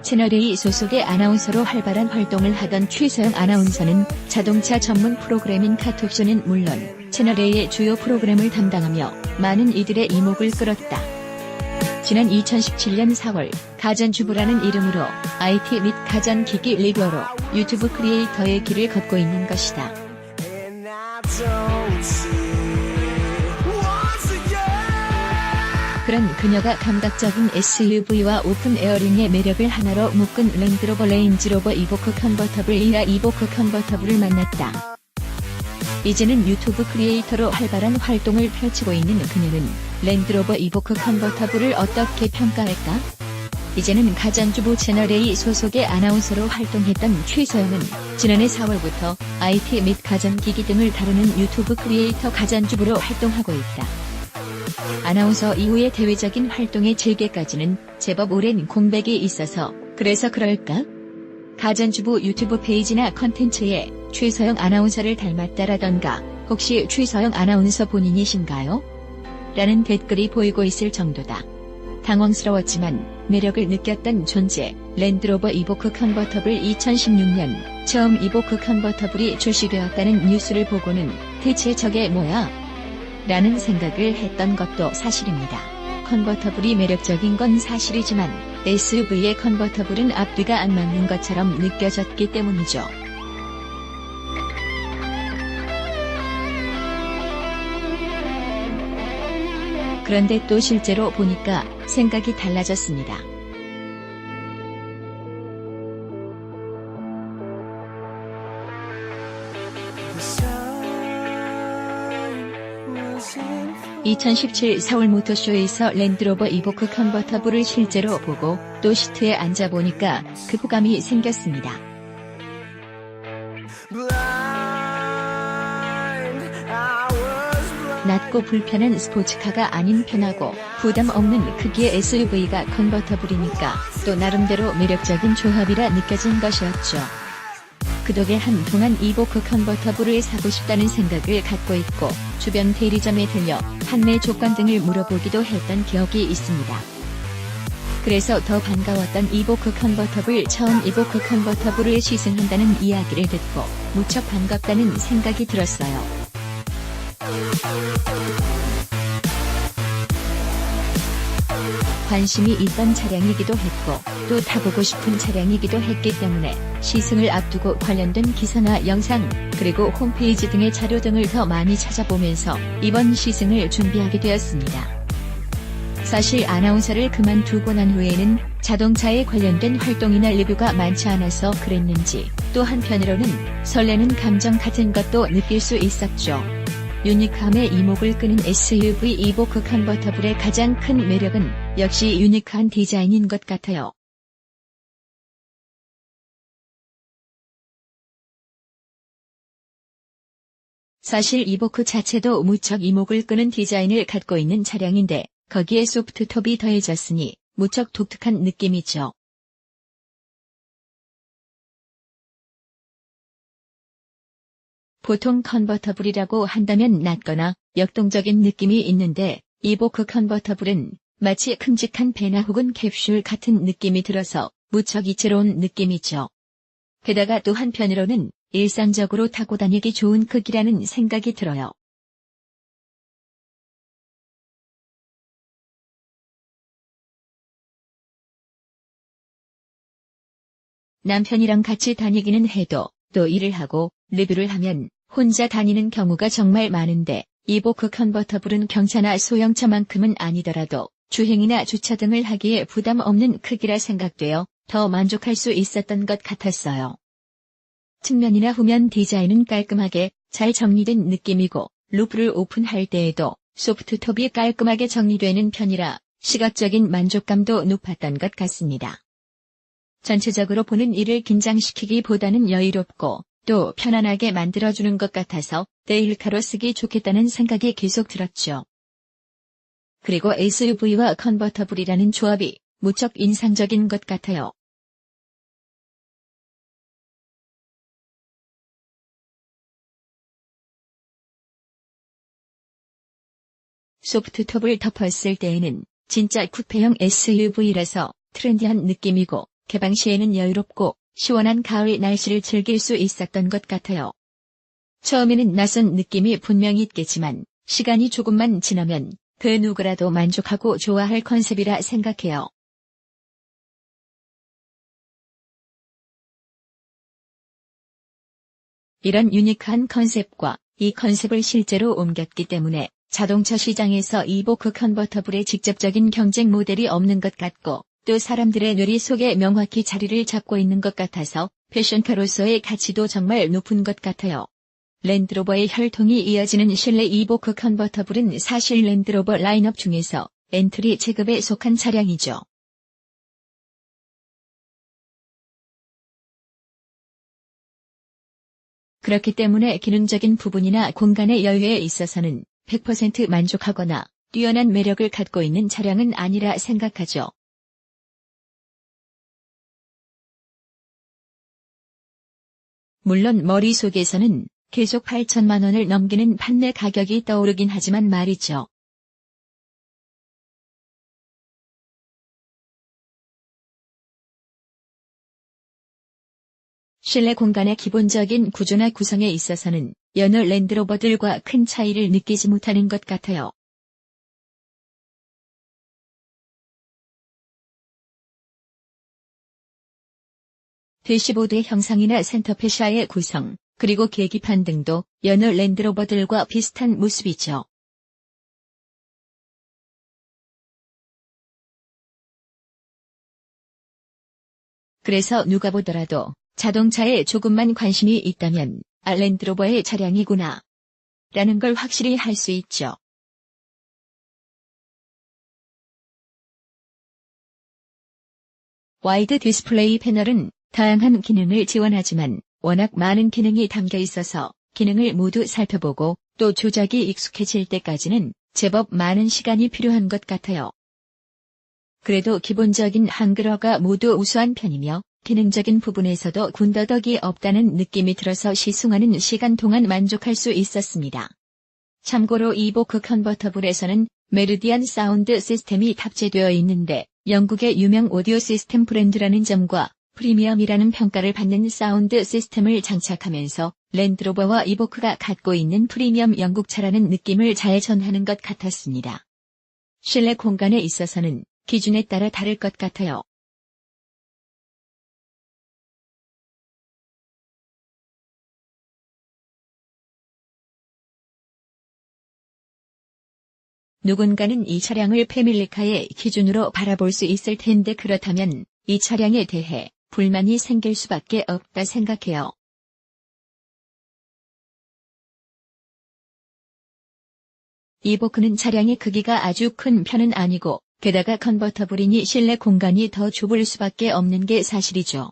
채널A 소속의 아나운서로 활발한 활동을 하던 최서영 아나운서는 자동차 전문 프로그램인 카톡쇼는 물론 채널A의 주요 프로그램을 담당하며 많은 이들의 이목을 끌었다. 지난 2017년 4월 가전주부라는 이름으로 IT 및 가전기기 리뷰어로 유튜브 크리에이터의 길을 걷고 있는 것이다. 그런 그녀가 감각적인 SUV와 오픈 에어링의 매력을 하나로 묶은 랜드로버 레인지로버 이보크 컨버터블 이라 이보크 컨버터블을 만났다. 이제는 유튜브 크리에이터로 활발한 활동을 펼치고 있는 그녀는 랜드로버 이보크 컨버터블을 어떻게 평가할까? 이제는 가전주부 채널A 소속의 아나운서로 활동했던 최서영은 지난해 4월부터 IT 및 가전기기 등을 다루는 유튜브 크리에이터 가전주부로 활동하고 있다. 아나운서 이후의 대외적인 활동의 즐개까지는 제법 오랜 공백이 있어서 그래서 그럴까? 가전주부 유튜브 페이지나 컨텐츠에 최서영 아나운서를 닮았다라던가 혹시 최서영 아나운서 본인이신가요? 라는 댓글이 보이고 있을 정도다. 당황스러웠지만 매력을 느꼈던 존재 랜드로버 이보크 컨버터블 2016년 처음 이보크 컨버터블이 출시되었다는 뉴스를 보고는 대체 저게 뭐야? 라는 생각을 했던 것도 사실입니다. 컨버터블이 매력적인 건 사실이지만 SUV의 컨버터블은 앞뒤가 안 맞는 것처럼 느껴졌기 때문이죠. 그런데 또 실제로 보니까 생각이 달라졌습니다. (2017) 서울 모터쇼에서 랜드로버 이보크 컨버터블을 실제로 보고 또 시트에 앉아보니까 그 호감이 생겼습니다. 낮고 불편한 스포츠카가 아닌 편하고 부담 없는 크기의 SUV가 컨버터블이니까 또 나름대로 매력적인 조합이라 느껴진 것이었죠. 그 덕에 한동안 이보크 컨버터블을 사고 싶다는 생각을 갖고 있고 주변 대리점에 들려 판매 조건 등을 물어보기도 했던 기억이 있습니다. 그래서 더 반가웠던 이보크 컨버터블 처음 이보크 컨버터블을 시승한다는 이야기를 듣고 무척 반갑다는 생각이 들었어요. 관심이 있던 차량이기도 했고 또 타보고 싶은 차량이기도 했기 때문에 시승을 앞두고 관련된 기사나 영상 그리고 홈페이지 등의 자료 등을 더 많이 찾아보면서 이번 시승을 준비하게 되었습니다. 사실 아나운서를 그만두고 난 후에는 자동차에 관련된 활동이나 리뷰가 많지 않아서 그랬는지 또 한편으로는 설레는 감정 같은 것도 느낄 수 있었죠. 유니크함에 이목을 끄는 SUV 이보크 컨버터블의 가장 큰 매력은 역시 유니크한 디자인인 것 같아요. 사실 이보크 자체도 무척 이목을 끄는 디자인을 갖고 있는 차량인데 거기에 소프트톱이 더해졌으니 무척 독특한 느낌이죠. 보통 컨버터블이라고 한다면 낮거나 역동적인 느낌이 있는데 이보크 컨버터블은 마치 큼직한 배나 혹은 캡슐 같은 느낌이 들어서 무척 이채로운 느낌이죠. 게다가 또 한편으로는 일상적으로 타고 다니기 좋은 크기라는 생각이 들어요. 남편이랑 같이 다니기는 해도 또 일을 하고 리뷰를 하면 혼자 다니는 경우가 정말 많은데 이보크 컨버터블은 경차나 소형차만큼은 아니더라도 주행이나 주차 등을 하기에 부담 없는 크기라 생각되어 더 만족할 수 있었던 것 같았어요. 측면이나 후면 디자인은 깔끔하게 잘 정리된 느낌이고 루프를 오픈할 때에도 소프트톱이 깔끔하게 정리되는 편이라 시각적인 만족감도 높았던 것 같습니다. 전체적으로 보는 이를 긴장시키기보다는 여유롭고 또 편안하게 만들어주는 것 같아서 데일리카로 쓰기 좋겠다는 생각이 계속 들었죠. 그리고 SUV와 컨버터블이라는 조합이 무척 인상적인 것 같아요. 소프트톱을 덮었을 때에는 진짜 쿠페형 SUV라서 트렌디한 느낌이고 개방 시에는 여유롭고 시원한 가을 날씨를 즐길 수 있었던 것 같아요. 처음에는 낯선 느낌이 분명히 있겠지만 시간이 조금만 지나면 그 누구라도 만족하고 좋아할 컨셉이라 생각해요. 이런 유니크한 컨셉과 이 컨셉을 실제로 옮겼기 때문에 자동차 시장에서 이보크 컨버터블의 직접적인 경쟁 모델이 없는 것 같고 또 사람들의 뇌리 속에 명확히 자리를 잡고 있는 것 같아서 패션카로서의 가치도 정말 높은 것 같아요. 랜드로버의 혈통이 이어지는 실내 이보크 컨버터블은 사실 랜드로버 라인업 중에서 엔트리 체급에 속한 차량이죠. 그렇기 때문에 기능적인 부분이나 공간의 여유에 있어서는 100% 만족하거나 뛰어난 매력을 갖고 있는 차량은 아니라 생각하죠. 물론 머릿속에서는 계속 8천만 원을 넘기는 판매 가격이 떠오르긴 하지만 말이죠. 실내 공간의 기본적인 구조나 구성에 있어서는 여느 랜드로버들과 큰 차이를 느끼지 못하는 것 같아요. 대시보드의 형상이나 센터페시아의 구성, 그리고 계기판 등도 여느 랜드로버들과 비슷한 모습이죠. 그래서 누가 보더라도 자동차에 조금만 관심이 있다면 랜드로버의 차량이구나 라는 걸 확실히 할 수 있죠. 와이드 디스플레이 패널은 다양한 기능을 지원하지만 워낙 많은 기능이 담겨 있어서 기능을 모두 살펴보고 또 조작이 익숙해질 때까지는 제법 많은 시간이 필요한 것 같아요. 그래도 기본적인 한글어가 모두 우수한 편이며 기능적인 부분에서도 군더더기 없다는 느낌이 들어서 시승하는 시간 동안 만족할 수 있었습니다. 참고로 이보크 컨버터블에서는 메르디안 사운드 시스템이 탑재되어 있는데 영국의 유명 오디오 시스템 브랜드라는 점과 프리미엄이라는 평가를 받는 사운드 시스템을 장착하면서 랜드로버와 이보크가 갖고 있는 프리미엄 영국차라는 느낌을 잘 전하는 것 같았습니다. 실내 공간에 있어서는 기준에 따라 다를 것 같아요. 누군가는 이 차량을 패밀리카의 기준으로 바라볼 수 있을 텐데 그렇다면 이 차량에 대해 불만이 생길 수밖에 없다 생각해요. 이보크는 차량의 크기가 아주 큰 편은 아니고 게다가 컨버터블이니 실내 공간이 더 좁을 수밖에 없는 게 사실이죠.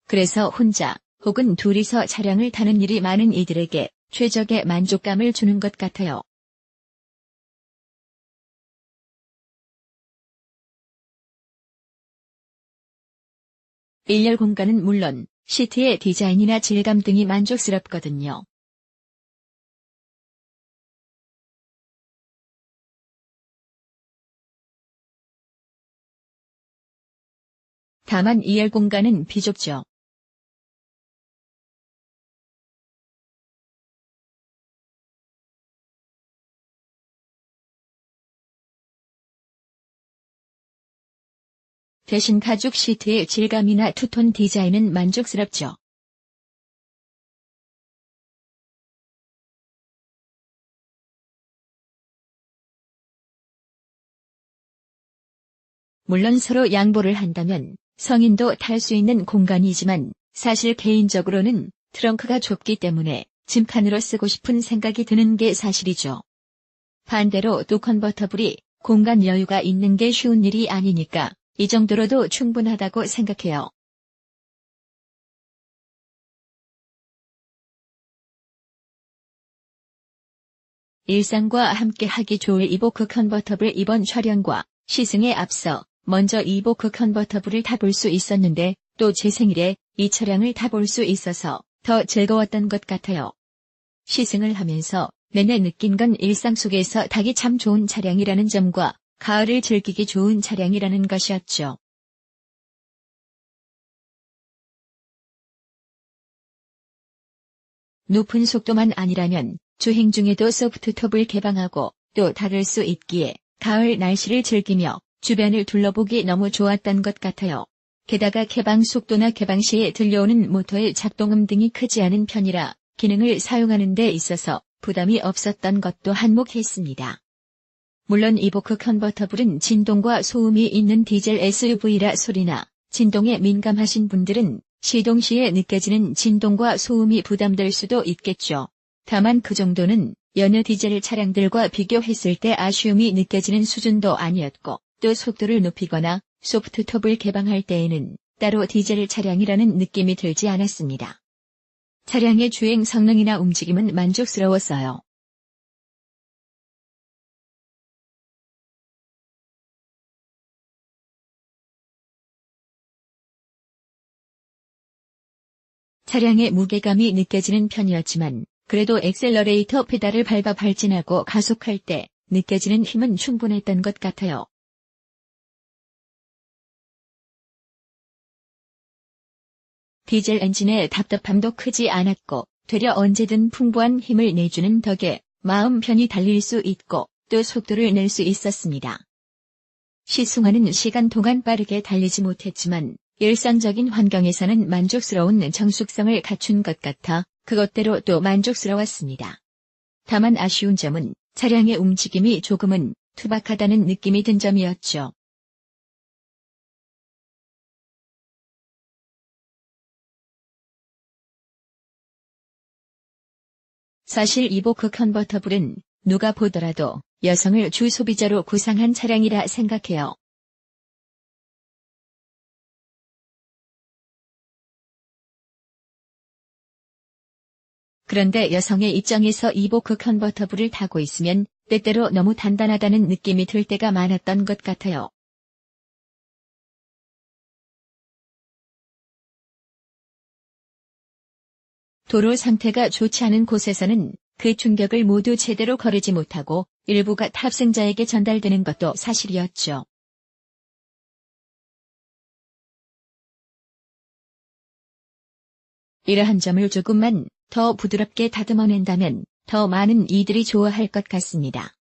그래서 혼자 혹은 둘이서 차량을 타는 일이 많은 이들에게 최적의 만족감을 주는 것 같아요. 일렬 공간은 물론 시트의 디자인이나 질감 등이 만족스럽거든요. 다만 2열 공간은 비좁죠. 대신 가죽 시트의 질감이나 투톤 디자인은 만족스럽죠. 물론 서로 양보를 한다면 성인도 탈 수 있는 공간이지만 사실 개인적으로는 트렁크가 좁기 때문에 짐칸으로 쓰고 싶은 생각이 드는 게 사실이죠. 반대로 또 컨버터블이 공간 여유가 있는 게 쉬운 일이 아니니까 이 정도로도 충분하다고 생각해요. 일상과 함께 하기 좋을 이보크 컨버터블 이번 촬영과 시승에 앞서 먼저 이보크 컨버터블을 타볼 수 있었는데 또 제 생일에 이 차량을 타볼 수 있어서 더 즐거웠던 것 같아요. 시승을 하면서 내내 느낀 건 일상 속에서 타기 참 좋은 차량이라는 점과 가을을 즐기기 좋은 차량이라는 것이었죠. 높은 속도만 아니라면 주행 중에도 소프트톱을 개방하고 또 닫을 수 있기에 가을 날씨를 즐기며 주변을 둘러보기 너무 좋았던 것 같아요. 게다가 개방 속도나 개방 시에 들려오는 모터의 작동음 등이 크지 않은 편이라 기능을 사용하는 데 있어서 부담이 없었던 것도 한몫했습니다. 물론 이보크 컨버터블은 진동과 소음이 있는 디젤 SUV라 소리나 진동에 민감하신 분들은 시동 시에 느껴지는 진동과 소음이 부담될 수도 있겠죠. 다만 그 정도는 여느 디젤 차량들과 비교했을 때 아쉬움이 느껴지는 수준도 아니었고 또 속도를 높이거나 소프트톱을 개방할 때에는 따로 디젤 차량이라는 느낌이 들지 않았습니다. 차량의 주행 성능이나 움직임은 만족스러웠어요. 차량의 무게감이 느껴지는 편이었지만 그래도 엑셀러레이터 페달을 밟아 발진하고 가속할 때 느껴지는 힘은 충분했던 것 같아요. 디젤 엔진의 답답함도 크지 않았고 되려 언제든 풍부한 힘을 내주는 덕에 마음 편히 달릴 수 있고 또 속도를 낼 수 있었습니다. 시승하는 시간 동안 빠르게 달리지 못했지만 일상적인 환경에서는 만족스러운 정숙성을 갖춘 것 같아 그것대로 또 만족스러웠습니다. 다만 아쉬운 점은 차량의 움직임이 조금은 투박하다는 느낌이 든 점이었죠. 사실 이보크 컨버터블은 누가 보더라도 여성을 주 소비자로 구상한 차량이라 생각해요. 그런데 여성의 입장에서 이보크 컨버터블을 타고 있으면 때때로 너무 단단하다는 느낌이 들 때가 많았던 것 같아요. 도로 상태가 좋지 않은 곳에서는 그 충격을 모두 제대로 거르지 못하고 일부가 탑승자에게 전달되는 것도 사실이었죠. 이러한 점을 조금만 더 부드럽게 다듬어낸다면 더 많은 이들이 좋아할 것 같습니다.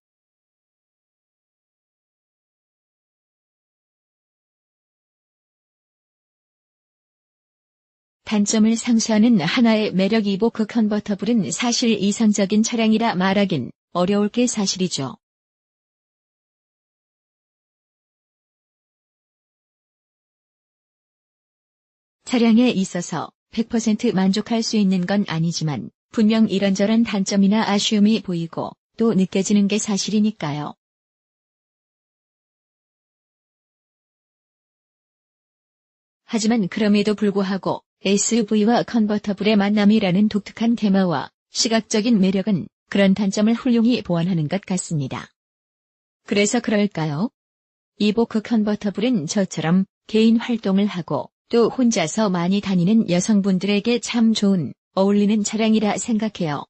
단점을 상쇄하는 하나의 매력 이보크 컨버터블은 사실 이상적인 차량이라 말하긴 어려울 게 사실이죠. 차량에 있어서 100% 만족할 수 있는 건 아니지만 분명 이런저런 단점이나 아쉬움이 보이고 또 느껴지는 게 사실이니까요. 하지만 그럼에도 불구하고 SUV와 컨버터블의 만남이라는 독특한 테마와 시각적인 매력은 그런 단점을 훌륭히 보완하는 것 같습니다. 그래서 그럴까요? 이보크 컨버터블은 저처럼 개인 활동을 하고 또 혼자서 많이 다니는 여성분들에게 참 좋은, 어울리는 차량이라 생각해요.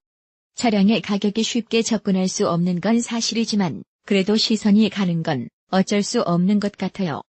차량의 가격이 쉽게 접근할 수 없는 건 사실이지만 그래도 시선이 가는 건 어쩔 수 없는 것 같아요.